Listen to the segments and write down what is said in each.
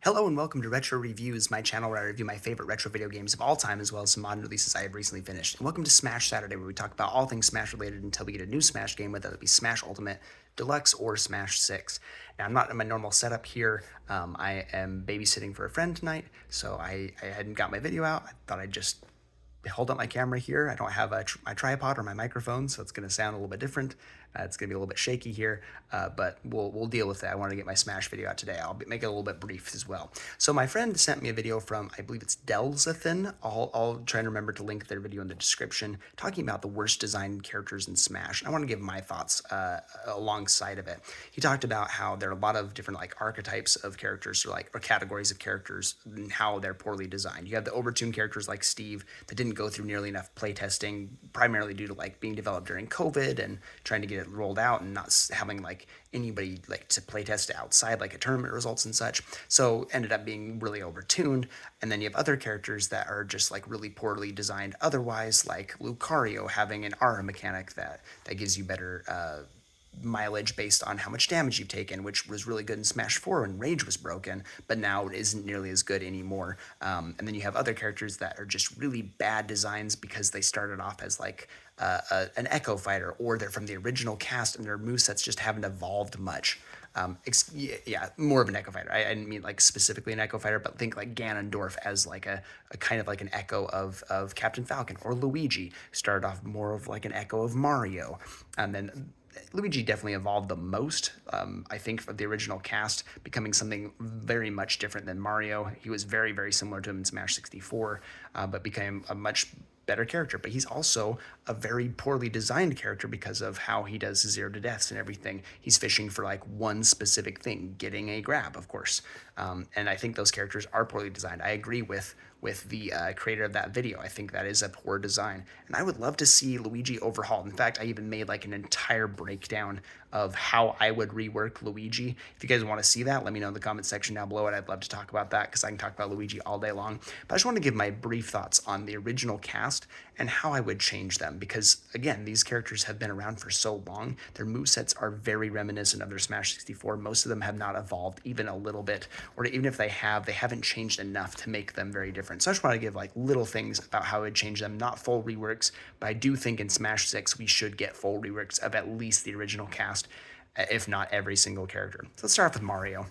Hello and welcome to Retro Reviews, my channel where I review my favorite retro video games of all time as well as some modern releases I have recently finished. And welcome to Smash Saturday, where we talk about all things Smash related until we get a new Smash game, whether it be Smash Ultimate, Deluxe, or Smash 6. Now, I'm not in my normal setup here. I am babysitting for a friend tonight, so I hadn't got my video out. I thought I'd just hold up my camera here. I don't have my tripod or my microphone, so it's going to sound a little bit different. It's going to be a little bit shaky here, but we'll deal with that. I wanted to get my Smash video out today. Make it a little bit brief as well. So my friend sent me a video from, I believe it's Delzethin. I'll try and remember to link their video in the description, talking about the worst designed characters in Smash. And I want to give my thoughts alongside of it. He talked about how there are a lot of different like archetypes of characters or categories of characters and how they're poorly designed. You have the overtuned characters like Steve that didn't go through nearly enough playtesting, primarily due to like being developed during COVID and trying to get it rolled out and not having like anybody like to playtest outside like a tournament results and such. So ended up being really overtuned. And then you have other characters that are just like really poorly designed otherwise, like Lucario having an aura mechanic that gives you better mileage based on how much damage you've taken, which was really good in Smash 4 when Rage was broken, but now it isn't nearly as good anymore. And then you have other characters that are just really bad designs because they started off as like an Echo Fighter, or they're from the original cast and their movesets just haven't evolved much. Yeah, more of an Echo Fighter. I didn't mean like specifically an Echo Fighter, but think like Ganondorf as like a kind of like an echo of Captain Falcon, or Luigi started off more of like an echo of Mario, and then Luigi definitely evolved the most, I think, of the original cast, becoming something very much different than Mario. He was very, very similar to him in Smash 64, but became a much better character. But he's also a very poorly designed character because of how he does his zero to deaths and everything. He's fishing for like one specific thing, getting a grab, of course. And I think those characters are poorly designed. I agree with the creator of that video. I think that is a poor design, and I would love to see Luigi overhauled. In fact, I even made like an entire breakdown of how I would rework Luigi. If you guys want to see that, let me know in the comment section down below, and I'd love to talk about that because I can talk about Luigi all day long. But I just want to give my brief thoughts on the original cast and how I would change them, because again, these characters have been around for so long. Their movesets are very reminiscent of their Smash 64. Most of them have not evolved even a little bit, or even if they have, they haven't changed enough to make them very different. So I just want to give like little things about how I would change them, not full reworks, but I do think in Smash 6 we should get full reworks of at least the original cast, if not every single character. So let's start off with Mario.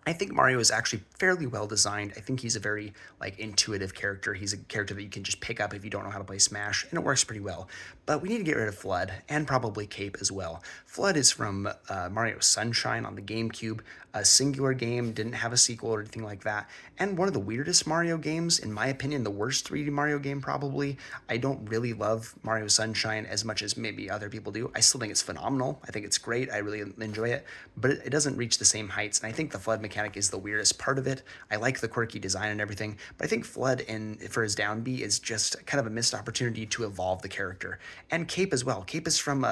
I think Mario is actually fairly well designed. I think he's a very like intuitive character. He's a character that you can just pick up if you don't know how to play Smash, and it works pretty well. But we need to get rid of Flood and probably Cape as well. Flood is from Mario Sunshine on the GameCube, a singular game, didn't have a sequel or anything like that, and one of the weirdest Mario games, in my opinion, the worst 3D Mario game probably. I don't really love Mario Sunshine as much as maybe other people do. I still think it's phenomenal. I think it's great. I really enjoy it, but it doesn't reach the same heights, and I think the Flood mechanic is the weirdest part of it. I like the quirky design and everything, but I think Flood for his down B is just kind of a missed opportunity to evolve the character. And Cape as well. Cape is from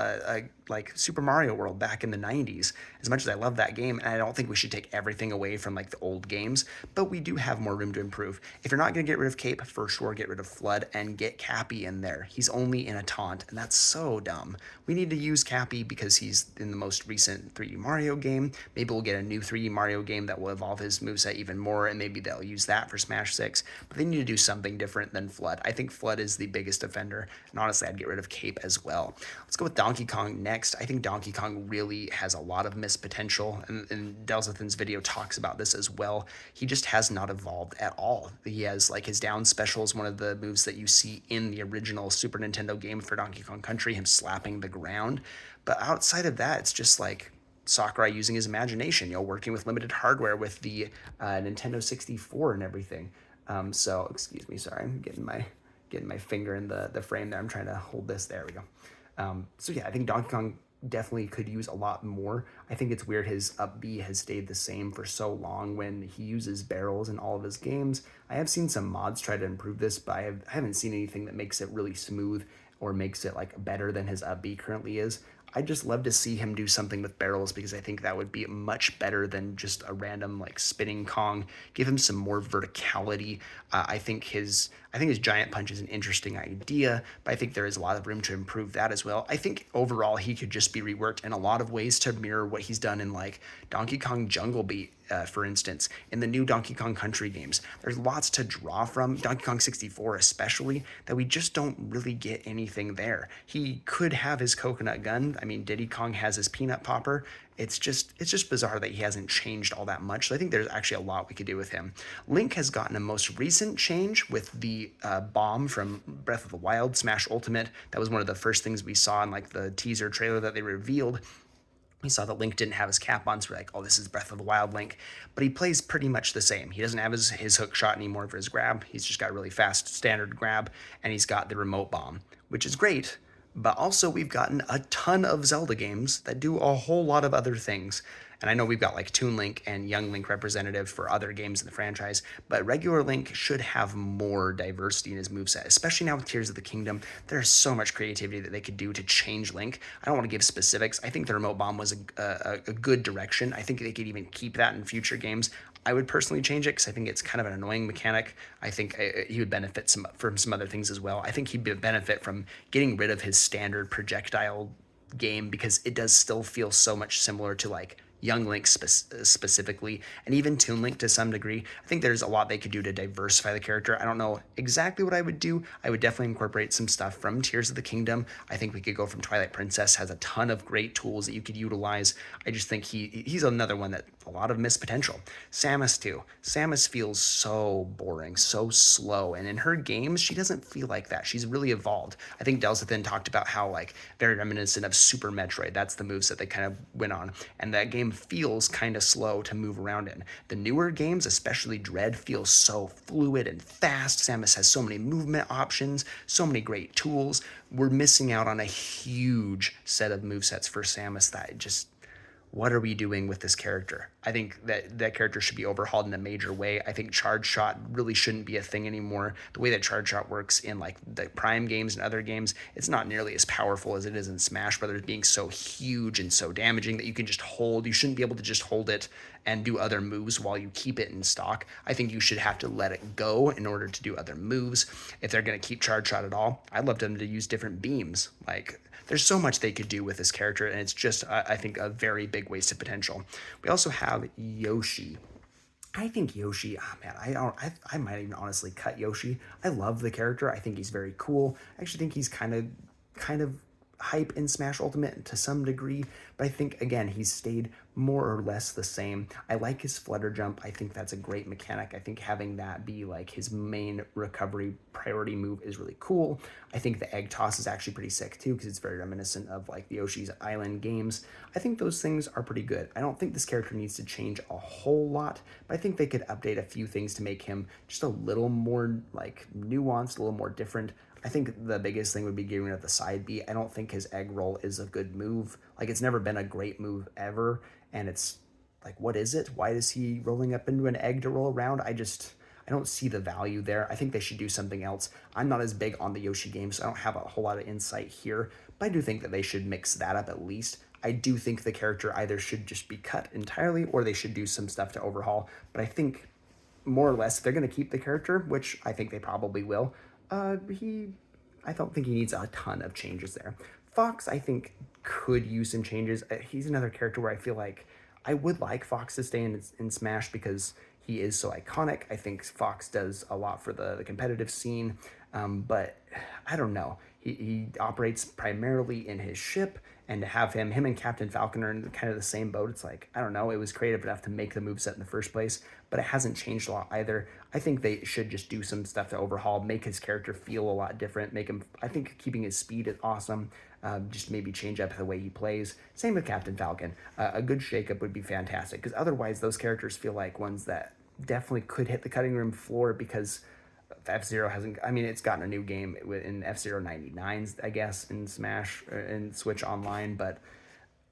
like Super Mario World back in the 90s. As much as I love that game, and I don't think we should take everything away from like the old games, but we do have more room to improve. If you're not going to get rid of Cape, for sure get rid of Flood and get Cappy in there. He's only in a taunt, and that's so dumb. We need to use Cappy because he's in the most recent 3D Mario game. Maybe we'll get a new 3D Mario game that will evolve his moveset even more, and maybe they'll use that for Smash 6, but they need to do something different than Flood. I think Flood is the biggest offender, and honestly, I'd get rid of Cape as well. Let's go with Donkey Kong next. I think Donkey Kong really has a lot of missed potential, and Delzethin's video talks about this as well. He just has not evolved at all. He has like his down special is one of the moves that you see in the original Super Nintendo game for Donkey Kong Country, him slapping the ground, but outside of that, it's just like Sakurai using his imagination, working with limited hardware with the Nintendo 64 and everything. So excuse me, sorry, I'm getting my finger in the frame there. I'm trying to hold this. There we go. So yeah, I think Donkey Kong definitely could use a lot more. I think it's weird his up B has stayed the same for so long when he uses barrels in all of his games. I have seen some mods try to improve this, but I haven't seen anything that makes it really smooth or makes it like better than his up B currently is. I'd just love to see him do something with barrels, because I think that would be much better than just a random like spinning Kong. Give him some more verticality. I think his giant punch is an interesting idea, but I think there is a lot of room to improve that as well. I think overall he could just be reworked in a lot of ways to mirror what he's done in like Donkey Kong Jungle Beat. for instance, in the new Donkey Kong Country games. There's lots to draw from, Donkey Kong 64 especially, that we just don't really get anything there. He could have his coconut gun. I mean, Diddy Kong has his peanut popper. It's just bizarre that he hasn't changed all that much. So I think there's actually a lot we could do with him. Link has gotten a most recent change with the bomb from Breath of the Wild Smash Ultimate. That was one of the first things we saw in like the teaser trailer that they revealed. We saw that Link didn't have his cap on, so we're like, oh, this is Breath of the Wild Link. But he plays pretty much the same. He doesn't have his hook shot anymore for his grab. He's just got a really fast standard grab, and he's got the remote bomb, which is great. But also, we've gotten a ton of Zelda games that do a whole lot of other things. And I know we've got like Toon Link and Young Link representative for other games in the franchise, but regular Link should have more diversity in his moveset, especially now with Tears of the Kingdom. There's so much creativity that they could do to change Link. I don't want to give specifics. I think the remote bomb was a good direction. I think they could even keep that in future games. I would personally change it because I think it's kind of an annoying mechanic. I think he would benefit from some other things as well. I think he'd benefit from getting rid of his standard projectile game because it does still feel so much similar to like Young Link specifically, and even Toon Link to some degree. I think there's a lot they could do to diversify the character. I don't know exactly what I would do. I would definitely incorporate some stuff from Tears of the Kingdom. I think we could go from Twilight Princess, has a ton of great tools that you could utilize. I just think he's another one that a lot of missed potential. Samus too. Samus feels so boring, so slow, and in her games, she doesn't feel like that. She's really evolved. I think Delzethin talked about how like very reminiscent of Super Metroid. That's the moves that they kind of went on, and that game feels kind of slow to move around in. The newer games, especially Dread, feel so fluid and fast. Samus has so many movement options, so many great tools. We're missing out on a huge set of movesets for Samus that just, what are we doing with this character? I think that character should be overhauled in a major way. I think Charge Shot really shouldn't be a thing anymore. The way that Charge Shot works in like the Prime games and other games, it's not nearly as powerful as it is in Smash Brothers, being so huge and so damaging that you can just hold. You shouldn't be able to just hold it and do other moves while you keep it in stock. I think you should have to let it go in order to do other moves. If they're going to keep Charge Shot at all, I'd love them to use different beams. Like, there's so much they could do with this character, and it's just, I think, a very big waste of potential. We also have Yoshi. I think Yoshi, oh man, I might even honestly cut Yoshi. I love the character. I think he's very cool. I actually think he's kind of hype in Smash Ultimate to some degree, but I think, again, he's stayed more or less the same. I like his flutter jump. I think that's a great mechanic. I think having that be like his main recovery priority move is really cool. I think the egg toss is actually pretty sick too, because it's very reminiscent of like the Yoshi's Island games. I think those things are pretty good. I don't think this character needs to change a whole lot, but I think they could update a few things to make him just a little more like nuanced, a little more different. I think the biggest thing would be getting rid of the side B. I don't think his egg roll is a good move. Like, it's never been a great move ever, and it's like, what is it? Why is he rolling up into an egg to roll around? I don't see the value there. I think they should do something else. I'm not as big on the Yoshi games, so I don't have a whole lot of insight here, but I do think that they should mix that up at least. I do think the character either should just be cut entirely, or they should do some stuff to overhaul, but I think more or less if they're going to keep the character, which I think they probably will, I don't think he needs a ton of changes there. Fox, I think, could use some changes. He's another character where I feel like I would like Fox to stay in Smash because he is so iconic. I think Fox does a lot for the competitive scene, but I don't know. He operates primarily in his ship, and to have him and Captain Falcon are in kind of the same boat, it's like, I don't know, it was creative enough to make the moveset in the first place, but it hasn't changed a lot either. I think they should just do some stuff to overhaul, make his character feel a lot different, make him, I think keeping his speed is awesome, just maybe change up the way he plays. Same with Captain Falcon. A good shakeup would be fantastic, because otherwise those characters feel like ones that definitely could hit the cutting room floor, because F-Zero hasn't, I mean, it's gotten a new game in F-Zero 99s, I guess, in Smash and Switch Online, but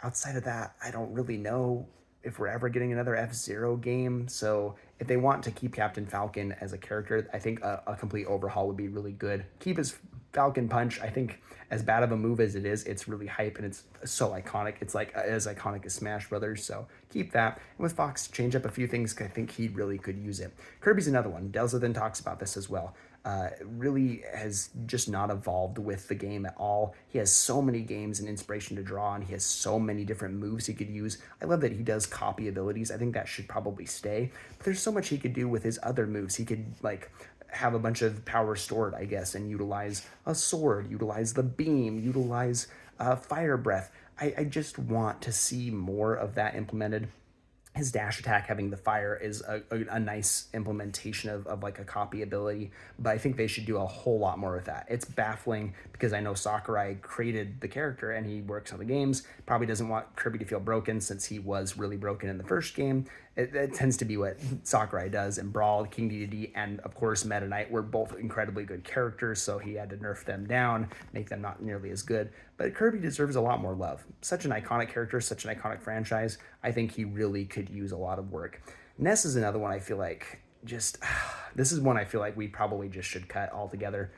outside of that, I don't really know if we're ever getting another F-Zero game. So if they want to keep Captain Falcon as a character, I think a complete overhaul would be really good. Keep his Falcon Punch. I think as bad of a move as it is, it's really hype and it's so iconic. It's like as iconic as Smash Brothers. So keep that. And with Fox, change up a few things. I think he really could use it. Kirby's another one. Delzethin talks about this as well. really has just not evolved with the game at all. He has so many games and inspiration to draw on. He has so many different moves he could use. I love that he does copy abilities. I think that should probably stay. But there's so much he could do with his other moves. He could like have a bunch of power stored, I guess, and utilize a sword, utilize the beam, utilize fire breath. I just want to see more of that implemented. His dash attack having the fire is a nice implementation of like a copy ability, but I think they should do a whole lot more with that. It's baffling because I know Sakurai created the character and he works on the games, probably doesn't want Kirby to feel broken since he was really broken in the first game. It tends to be what Sakurai does. And Brawl, King Dedede, and of course Meta Knight were both incredibly good characters, so he had to nerf them down, make them not nearly as good. But Kirby deserves a lot more love. Such an iconic character, such an iconic franchise. I think he really could use a lot of work. Ness is another one I feel like just this is one I feel like we probably just should cut altogether.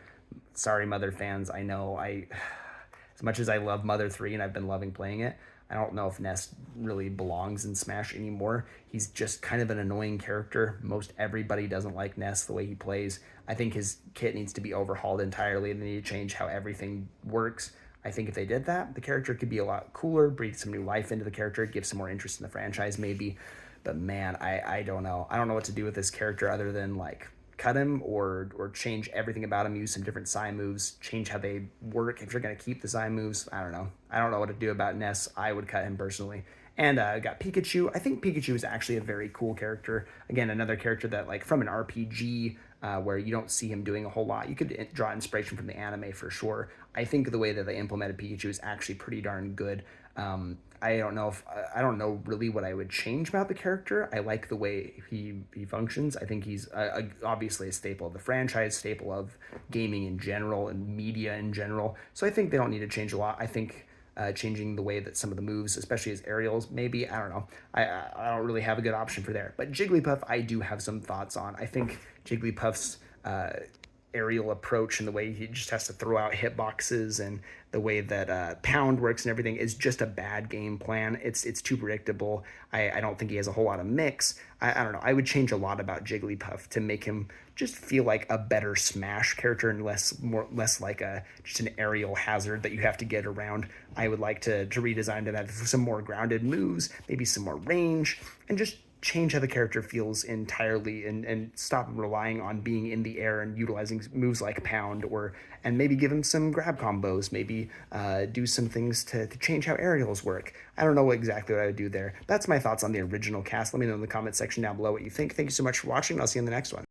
Sorry, Mother fans. I know as much as I love Mother 3 and I've been loving playing it, I don't know if Ness really belongs in Smash anymore. He's just kind of an annoying character. Most everybody doesn't like Ness the way he plays. I think his kit needs to be overhauled entirely and they need to change how everything works. I think if they did that, the character could be a lot cooler, breathe some new life into the character, give some more interest in the franchise maybe. But man, I don't know. I don't know what to do with this character other than like cut him or change everything about him, use some different Psy moves, change how they work. If you're going to keep the Psy moves, I don't know. I don't know what to do about Ness. I would cut him personally. And got Pikachu. I think Pikachu is actually a very cool character. Again, another character that like from an RPG where you don't see him doing a whole lot. You could draw inspiration from the anime for sure. I think the way that they implemented Pikachu is actually pretty darn good. I don't know really what I would change about the character. I like the way he functions. I think he's obviously a staple of the franchise, staple of gaming in general and media in general. So I think they don't need to change a lot. I think changing the way that some of the moves, especially his aerials, maybe, I don't know. I don't really have a good option for there. But Jigglypuff, I do have some thoughts on. I think Jigglypuff's aerial approach and the way he just has to throw out hitboxes and the way that pound works and everything is just a bad game plan. It's too predictable. I don't think he has a whole lot of mix. I don't know. I would change a lot about Jigglypuff to make him just feel like a better Smash character and less like just an aerial hazard that you have to get around. I would like to redesign to that some more grounded moves, maybe some more range, and just change how the character feels entirely and stop relying on being in the air and utilizing moves like pound and maybe give him some grab combos, maybe do some things to change how aerials work. I don't know exactly what I would do there. That's my thoughts on the original cast. Let me know in the comment section down below what you think. Thank you so much for watching. I'll see you in the next one.